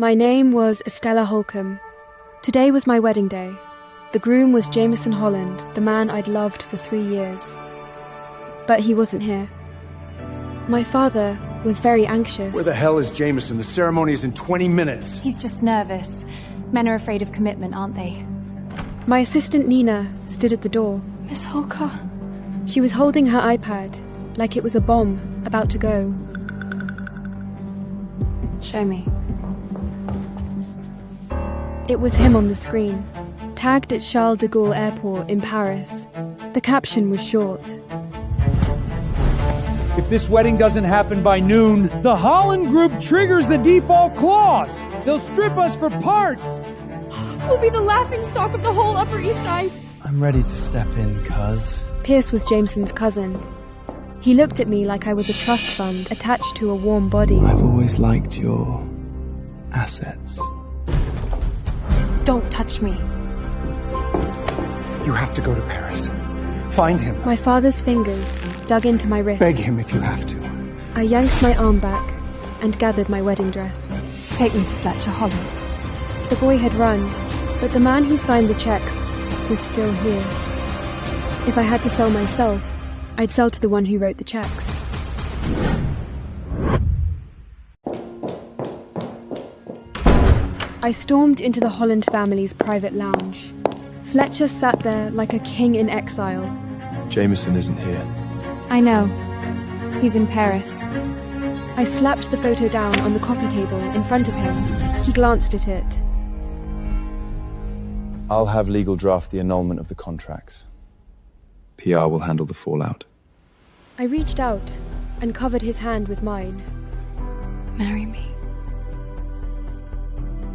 My name was Estella Holcomb. Today was my wedding day. The groom was Jameson Holland, the man I'd loved for 3 years. But he wasn't here. My father was very anxious. Where the hell is Jameson? The ceremony is in 20 minutes. He's just nervous. Men are afraid of commitment, aren't they? My assistant Nina stood at the door. Miss Holker. She was holding her iPad, like it was a bomb about to go. Show me. It was him on the screen, tagged at Charles de Gaulle Airport in Paris. The caption was short. If this wedding doesn't happen by noon, the Holland Group triggers the default clause. They'll strip us for parts. We'll be the laughingstock of the whole Upper East Side. I'm ready to step in, cuz. Pierce was Jameson's cousin. He looked at me like I was a trust fund attached to a warm body. I've always liked your assets. Don't touch me. You have to go to Paris. Find him. My father's fingers dug into my wrist. Beg him if you have to. I yanked my arm back and gathered my wedding dress. Take me to Fletcher Holland. The boy had run, but the man who signed the checks was still here. If I had to sell myself, I'd sell to the one who wrote the checks. I stormed into the Holland family's private lounge. Fletcher sat there like a king in exile. Jameson isn't here. I know. He's in Paris. I slapped the photo down on the coffee table in front of him. He glanced at it. I'll have legal draft the annulment of the contracts. PR will handle the fallout. I reached out and covered his hand with mine. Marry me.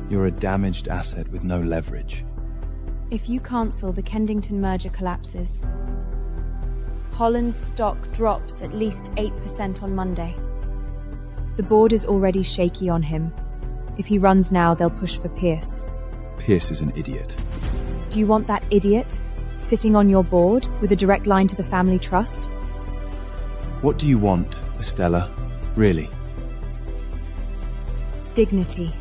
You're a damaged asset with no leverage. If you cancel, the Kensington merger collapses. Holland's stock drops at least 8% on Monday. The board is already shaky on him. If he runs now, they'll push for Pierce. Pierce is an idiot. Do you want that idiot sitting on your board with a direct line to the family trust? What do you want, Estella? Really? Dignity.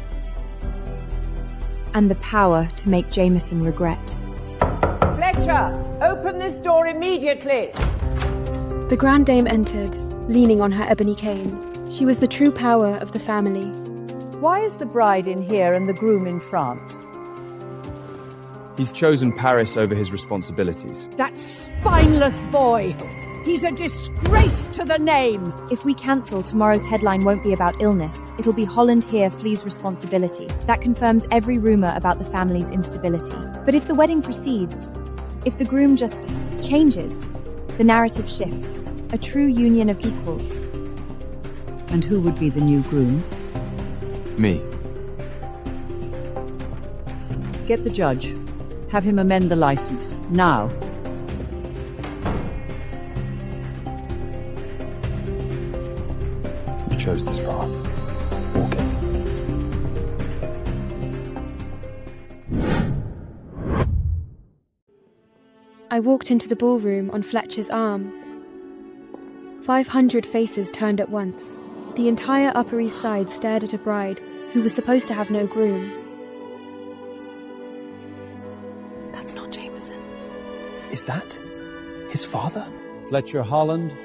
And the power to make Jameson regret. Fletcher, open this door immediately! The Grand Dame entered, leaning on her ebony cane. She was the true power of the family. Why is the bride in here and the groom in France? He's chosen Paris over his responsibilities. That spineless boy! He's a disgrace to the name! If we cancel, tomorrow's headline won't be about illness. It'll be Holland here flees responsibility. That confirms every rumor about the family's instability. But if the wedding proceeds, if the groom just changes, the narrative shifts. A true union of equals. And who would be the new groom? Me. Get the judge. Have him amend the license. Now. You chose this path. Walk it. I walked into the ballroom on Fletcher's arm. 500 faces turned at once. The entire Upper East Side stared at a bride who was supposed to have no groom. That's not Jameson. Is that his father? Fletcher Holland,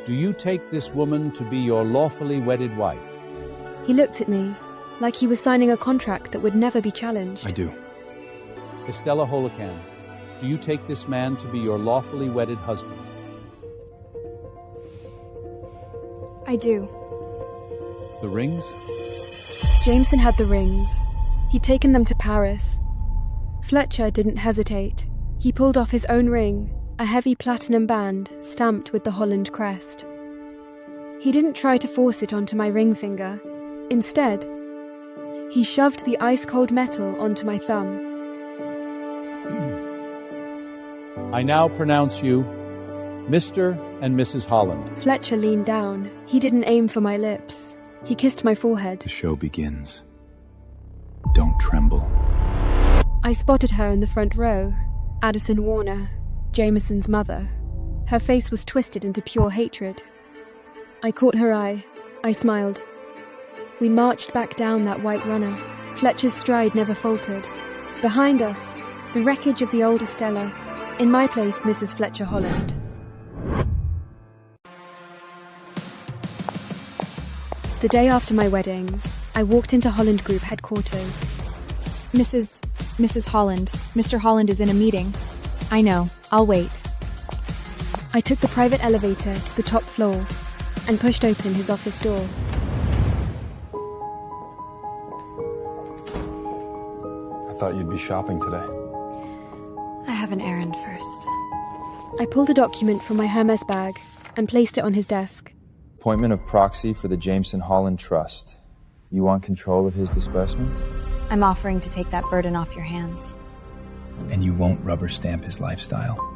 do you take this woman to be your lawfully wedded wife? He looked at me like he was signing a contract that would never be challenged. I do. Estella Holcomb, do you take this man to be your lawfully wedded husband? I do. The rings? Jameson had the rings. He'd taken them to Paris. Fletcher didn't hesitate. He pulled off his own ring, a heavy platinum band stamped with the Holland crest. He didn't try to force it onto my ring finger. Instead, he shoved the ice-cold metal onto my thumb. I now pronounce you Mr. and Mrs. Holland. Fletcher leaned down. He didn't aim for my lips. He kissed my forehead. The show begins. Don't tremble. I spotted her in the front row. Addison Warner, Jameson's mother. Her face was twisted into pure hatred. I caught her eye. I smiled. We marched back down that white runner. Fletcher's stride never faltered. Behind us, the wreckage of the old Estella. In my place, Mrs. Fletcher Holland. The day after my wedding, I walked into Holland Group headquarters. Mrs. Holland, Mr. Holland is in a meeting. I know, I'll wait. I took the private elevator to the top floor and pushed open his office door. I thought you'd be shopping today. I have an errand first. I pulled a document from my Hermes bag and placed it on his desk. Appointment of proxy for the Jameson Holland Trust. You want control of his disbursements? I'm offering to take that burden off your hands. And you won't rubber stamp his lifestyle.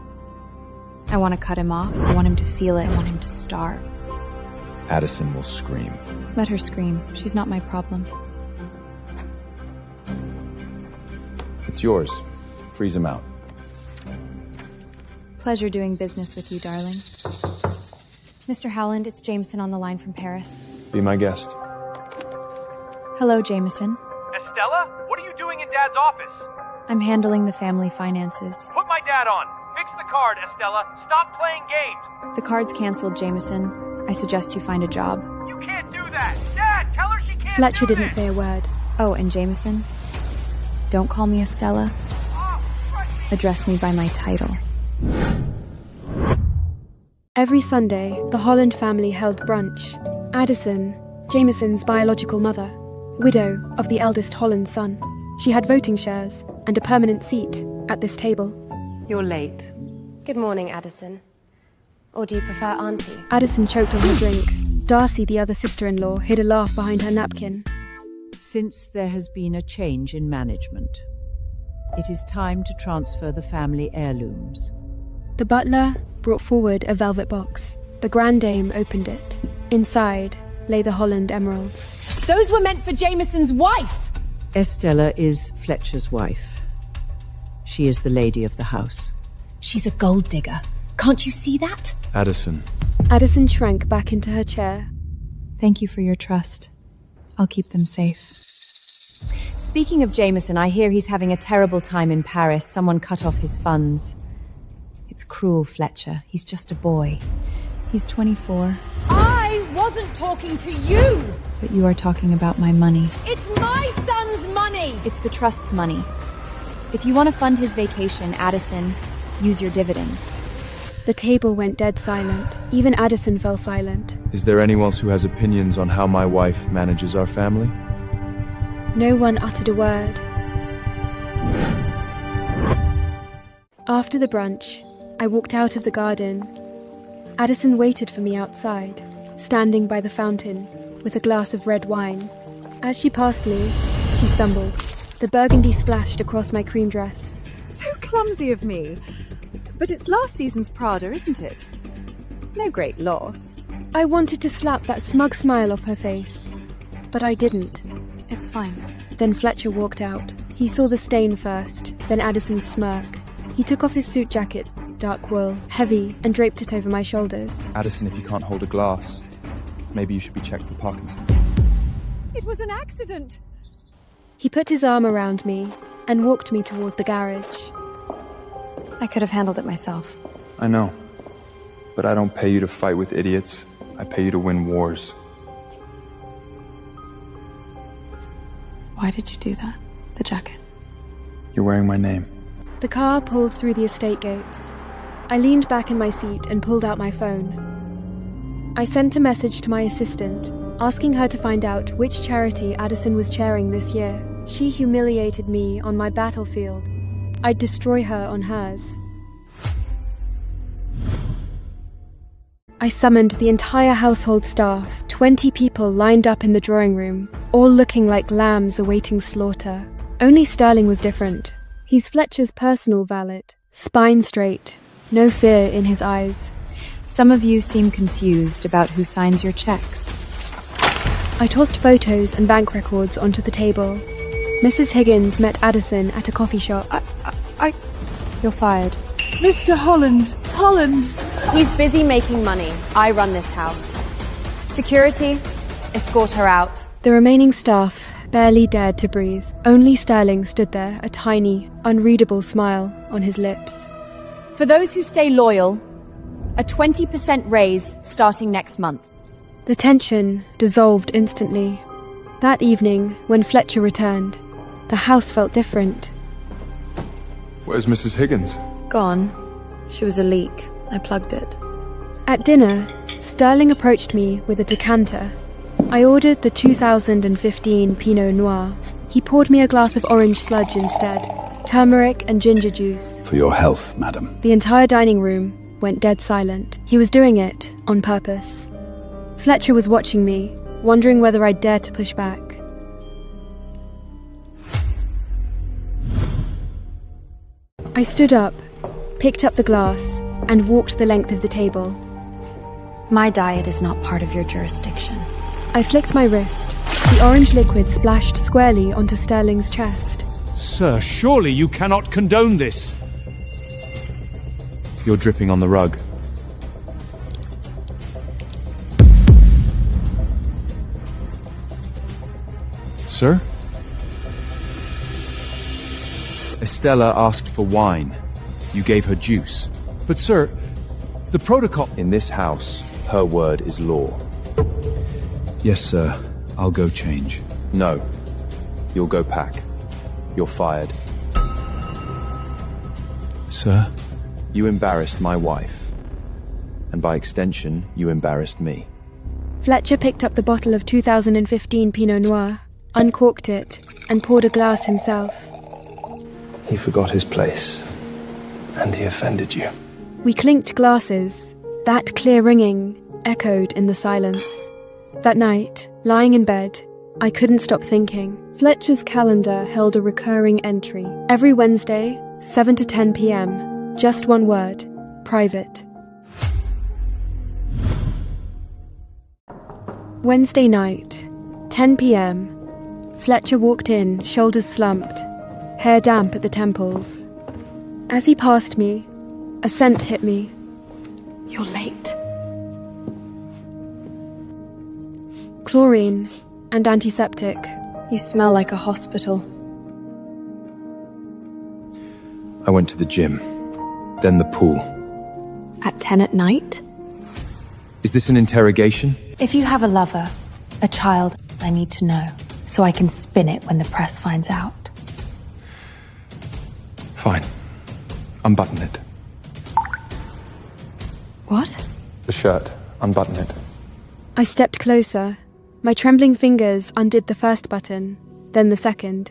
I want to cut him off. I want him to feel it. I want him to starve. Addison will scream. Let her scream. She's not my problem. It's yours. Freeze him out. Pleasure doing business with you, darling. Mr. Howland, it's Jameson on the line from Paris. Be my guest. Hello, Jameson. Estella? What are you doing in Dad's office? I'm handling the family finances. Put my dad on. Fix the card, Estella. Stop playing games. The card's canceled, Jameson. I suggest you find a job. You can't do that. Dad, tell her she can't Fletcher do didn't this. say a word. Oh, and Jameson, don't call me Estella. Address me by my title. Every Sunday, the Holland family held brunch. Addison, Jameson's biological mother, widow of the eldest Holland son. She had voting shares and a permanent seat at this table. You're late. Good morning, Addison. Or do you prefer Auntie? Addison choked on her drink. Darcy, the other sister-in-law, hid a laugh behind her napkin. Since there has been a change in management, it is time to transfer the family heirlooms. The butler brought forward a velvet box. The Grand Dame opened it. Inside lay the Holland emeralds. Those were meant for Jameson's wife! Estella is Fletcher's wife. She is the lady of the house. She's a gold digger. Can't you see that? Addison. Addison shrank back into her chair. Thank you for your trust. I'll keep them safe. Speaking of Jameson, I hear he's having a terrible time in Paris. Someone cut off his funds. It's cruel, Fletcher. He's just a boy. He's 24. I wasn't talking to you! But you are talking about my money. It's my son's money! It's the trust's money. If you want to fund his vacation, Addison, use your dividends. The table went dead silent. Even Addison fell silent. Is there anyone else who has opinions on how my wife manages our family? No one uttered a word. After the brunch, I walked out of the garden. Addison waited for me outside, standing by the fountain with a glass of red wine. As she passed me, she stumbled. The burgundy splashed across my cream dress. So clumsy of me. But it's last season's Prada, isn't it? No great loss. I wanted to slap that smug smile off her face, but I didn't. It's fine. Then Fletcher walked out. He saw the stain first, then Addison's smirk. He took off his suit jacket, dark wool, heavy, and draped it over my shoulders. Addison, if you can't hold a glass, maybe you should be checked for Parkinson's. It was an accident. He put his arm around me and walked me toward the garage. I could have handled it myself. I know. But I don't pay you to fight with idiots. I pay you to win wars. Why did you do that? The jacket. You're wearing my name. The car pulled through the estate gates. I leaned back in my seat and pulled out my phone. I sent a message to my assistant, asking her to find out which charity Addison was chairing this year. She humiliated me on my battlefield. I'd destroy her on hers. I summoned the entire household staff, 20 people lined up in the drawing room, all looking like lambs awaiting slaughter. Only Sterling was different. He's Fletcher's personal valet, spine straight, no fear in his eyes. Some of you seem confused about who signs your checks. I tossed photos and bank records onto the table. Mrs. Higgins met Addison at a coffee shop. You're fired. Mr. Holland! Holland! He's busy making money. I run this house. Security, escort her out. The remaining staff barely dared to breathe. Only Sterling stood there, a tiny, unreadable smile on his lips. For those who stay loyal, a 20% raise starting next month. The tension dissolved instantly. That evening, when Fletcher returned, the house felt different. Where's Mrs. Higgins? Gone. She was a leak. I plugged it. At dinner, Sterling approached me with a decanter. I ordered the 2015 Pinot Noir. He poured me a glass of orange sludge instead, turmeric and ginger juice. For your health, madam. The entire dining room went dead silent. He was doing it on purpose. Fletcher was watching me, wondering whether I'd dare to push back. I stood up, picked up the glass, and walked the length of the table. My diet is not part of your jurisdiction. I flicked my wrist. The orange liquid splashed squarely onto Sterling's chest. Sir, surely you cannot condone this. You're dripping on the rug. Sir? Estella asked for wine. You gave her juice. But sir, the protocol... In this house, her word is law. Yes, sir. I'll go change. No. You'll go pack. You're fired. Sir? You embarrassed my wife. And by extension, you embarrassed me. Fletcher picked up the bottle of 2015 Pinot Noir, uncorked it, and poured a glass himself. He forgot his place. And he offended you. We clinked glasses. That clear ringing echoed in the silence. That night, lying in bed, I couldn't stop thinking. Fletcher's calendar held a recurring entry. Every Wednesday, 7 to 10 p.m. Just one word. Private. Wednesday night, 10 p.m. Fletcher walked in, shoulders slumped, hair damp at the temples. As he passed me, a scent hit me. You're late. Chlorine and antiseptic. You smell like a hospital. I went to the gym, then the pool. At 10 at night? Is this an interrogation? If you have a lover, a child, I need to know, so I can spin it when the press finds out. Fine. Unbutton it. What? The shirt. Unbutton it. I stepped closer. My trembling fingers undid the first button, then the second.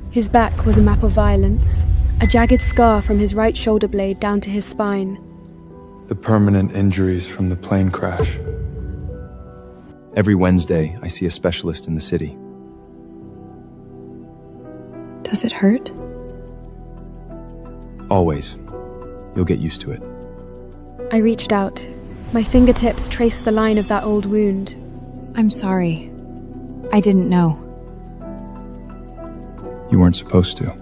His back was a map of violence, a jagged scar from his right shoulder blade down to his spine. The permanent injuries from the plane crash. Every Wednesday, I see a specialist in the city. Does it hurt? Always. You'll get used to it. I reached out. My fingertips traced the line of that old wound. I'm sorry. I didn't know. You weren't supposed to.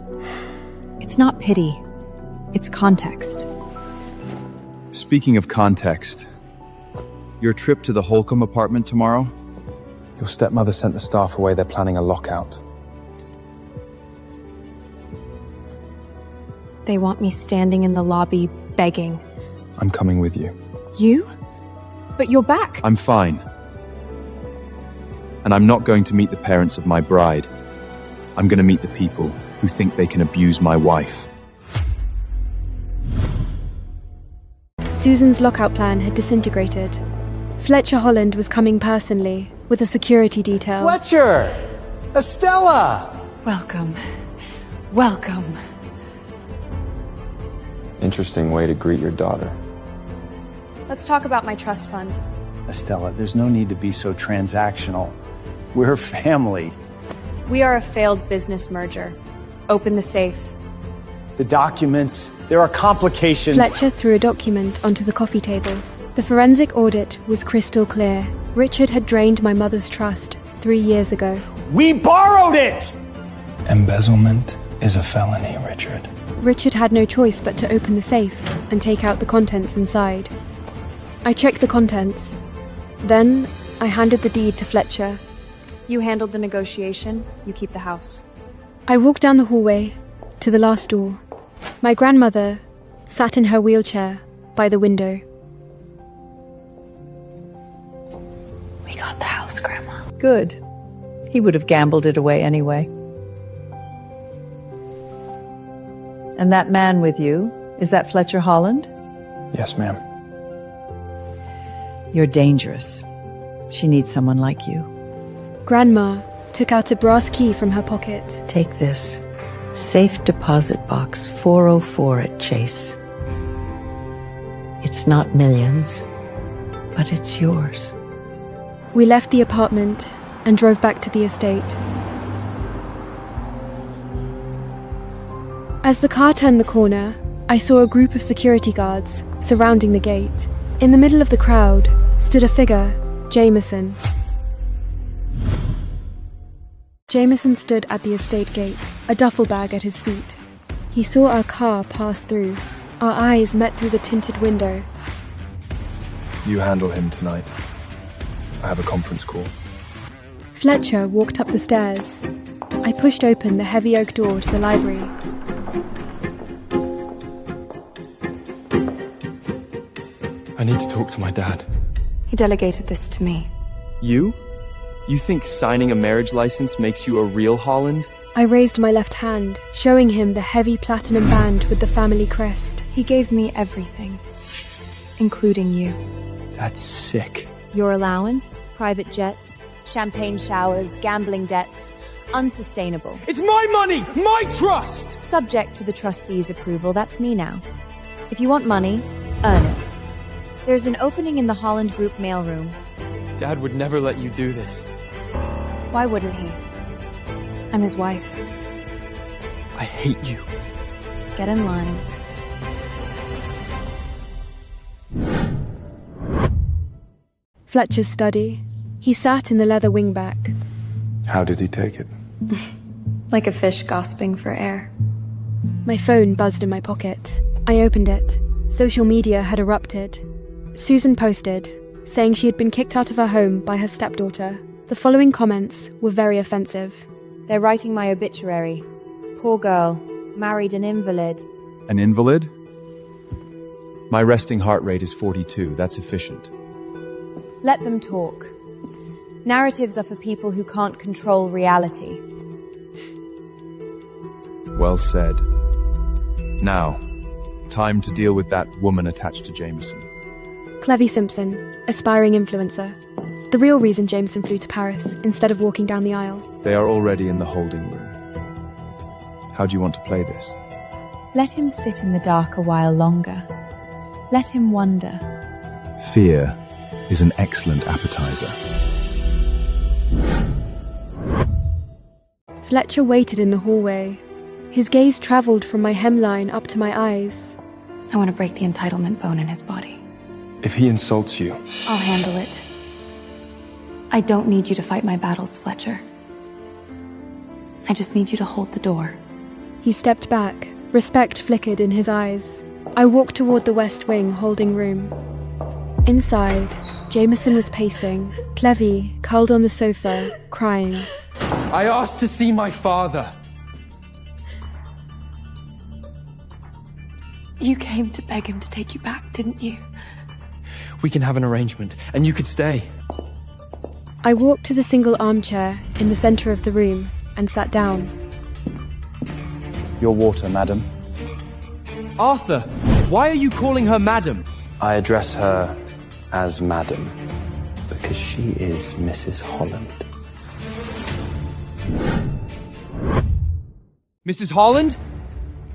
It's not pity. It's context. Speaking of context, your trip to the Holcomb apartment tomorrow? Your stepmother sent the staff away. They're planning a lockout. They want me standing in the lobby, begging. I'm coming with you. You? But you're back. I'm fine. And I'm not going to meet the parents of my bride. I'm going to meet the people who think they can abuse my wife. Susan's lockout plan had disintegrated. Fletcher Holland was coming personally, with a security detail. Fletcher! Estella! Welcome. Welcome. Interesting way to greet your daughter. Let's talk about my trust fund. Estella, there's no need to be so transactional. We're family. We are a failed business merger. Open the safe. The documents, there are complications. Fletcher threw a document onto the coffee table. The forensic audit was crystal clear. Richard had drained my mother's trust 3 years ago. We borrowed it! Embezzlement is a felony, Richard. Richard had no choice but to open the safe and take out the contents inside. I checked the contents. Then I handed the deed to Fletcher. You handled the negotiation, you keep the house. I walked down the hallway to the last door. My grandmother sat in her wheelchair by the window. We got the house, Grandma. Good. He would have gambled it away anyway. And that man with you, is that Fletcher Holland? Yes, ma'am. You're dangerous. She needs someone like you. Grandma took out a brass key from her pocket. Take this. Safe deposit box 404 at Chase. It's not millions, but it's yours. We left the apartment and drove back to the estate. As the car turned the corner, I saw a group of security guards surrounding the gate. In the middle of the crowd stood a figure, Jameson. Jameson stood at the estate gates, a duffel bag at his feet. He saw our car pass through. Our eyes met through the tinted window. You handle him tonight. I have a conference call. Fletcher walked up the stairs. I pushed open the heavy oak door to the library. I need to talk to my dad. He delegated this to me. You? You think signing a marriage license makes you a real Holland? I raised my left hand, showing him the heavy platinum band with the family crest. He gave me everything, including you. That's sick. Your allowance, private jets, champagne showers, gambling debts. Unsustainable. It's my money! My trust! Subject to the trustees' approval, that's me now. If you want money, earn it. There's an opening in the Holland Group mailroom. Dad would never let you do this. Why wouldn't he? I'm his wife. I hate you. Get in line. Fletcher's study. He sat in the leather wingback. How did he take it? Like a fish gasping for air. My phone buzzed in my pocket. I opened it. Social media had erupted. Susan posted, saying she had been kicked out of her home by her stepdaughter. The following comments were very offensive. They're writing my obituary. Poor girl. Married an invalid. An invalid? My resting heart rate is 42. That's efficient. Let them talk. Narratives are for people who can't control reality. Well said. Now, time to deal with that woman attached to Jameson. Clevie Simpson, aspiring influencer. The real reason Jameson flew to Paris instead of walking down the aisle. They are already in the holding room. How do you want to play this? Let him sit in the dark a while longer. Let him wonder. Fear is an excellent appetizer. Fletcher waited in the hallway. His gaze traveled from my hemline up to my eyes. I want to break the entitlement bone in his body. If he insults you, I'll handle it. I don't need you to fight my battles, Fletcher. I just need you to hold the door. He stepped back. Respect flickered in his eyes. I walked toward the West Wing holding room. Inside, Jameson was pacing. Clevie, curled on the sofa, crying. I asked to see my father. You came to beg him to take you back, didn't you? We can have an arrangement, and you could stay. I walked to the single armchair in the center of the room and sat down. Your water, madam. Arthur, why are you calling her madam? I address her as madam because she is Mrs. Holland. Mrs. Holland?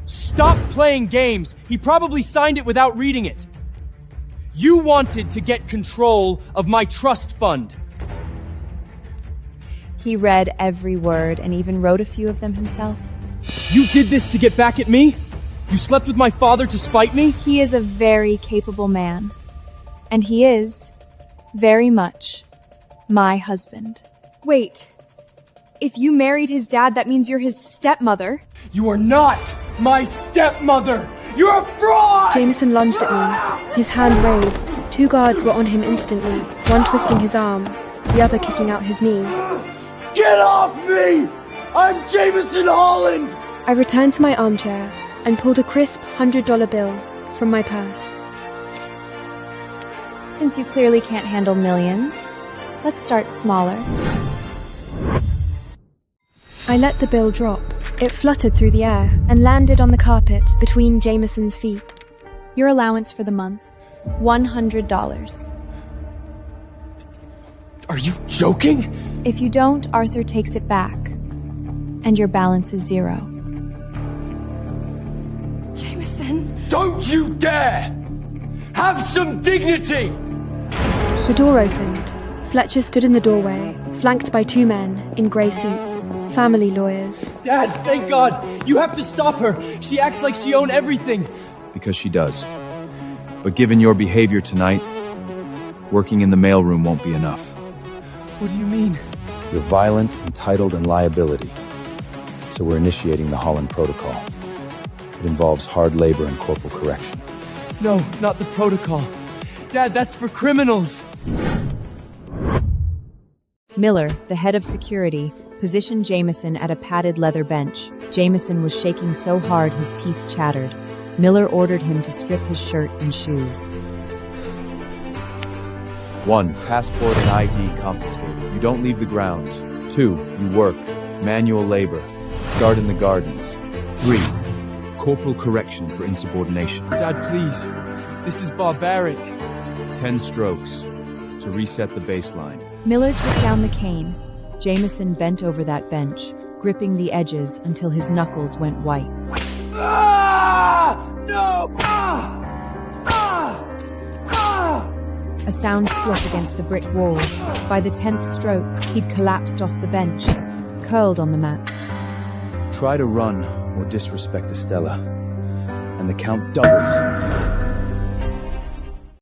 Stop playing games. He probably signed it without reading it. You wanted to get control of my trust fund. He read every word and even wrote a few of them himself. You did this to get back at me? You slept with my father to spite me? He is a very capable man. And he is, very much, my husband. Wait. If you married his dad, that means you're his stepmother. You are not my stepmother! You're a fraud! Jameson lunged at me, his hand raised. Two guards were on him instantly, one twisting his arm, the other kicking out his knee. Get off me! I'm Jameson Holland! I returned to my armchair and pulled a crisp $100 bill from my purse. Since you clearly can't handle millions, let's start smaller. I let the bill drop. It fluttered through the air and landed on the carpet between Jameson's feet. Your allowance for the month, $100. Are you joking? If you don't, Arthur takes it back, and your balance is $0. Jameson! Don't you dare! Have some dignity! The door opened. Fletcher stood in the doorway, flanked by 2 men in grey suits, family lawyers. Dad, thank God! You have to stop her! She acts like she owned everything! Because she does. But given your behavior tonight, working in the mailroom won't be enough. What do you mean? You're violent, entitled, and liability. So we're initiating the Holland Protocol. It involves hard labor and corporal correction. No, not the protocol. Dad, that's for criminals! Miller, the head of security, positioned Jameson at a padded leather bench. Jameson was shaking so hard his teeth chattered. Miller ordered him to strip his shirt and shoes. 1. Passport and ID confiscated. You don't leave the grounds. 2. You work. Manual labor. Start in the gardens. 3. Corporal correction for insubordination. Dad, please. This is barbaric. 10 strokes to reset the baseline. Miller took down the cane. Jameson bent over that bench, gripping the edges until his knuckles went white. Ah! No! Ah! Ah! Ah! A sound split against the brick walls. By the 10th stroke, he'd collapsed off the bench, curled on the mat. Try to run or disrespect Estella, and the count doubles.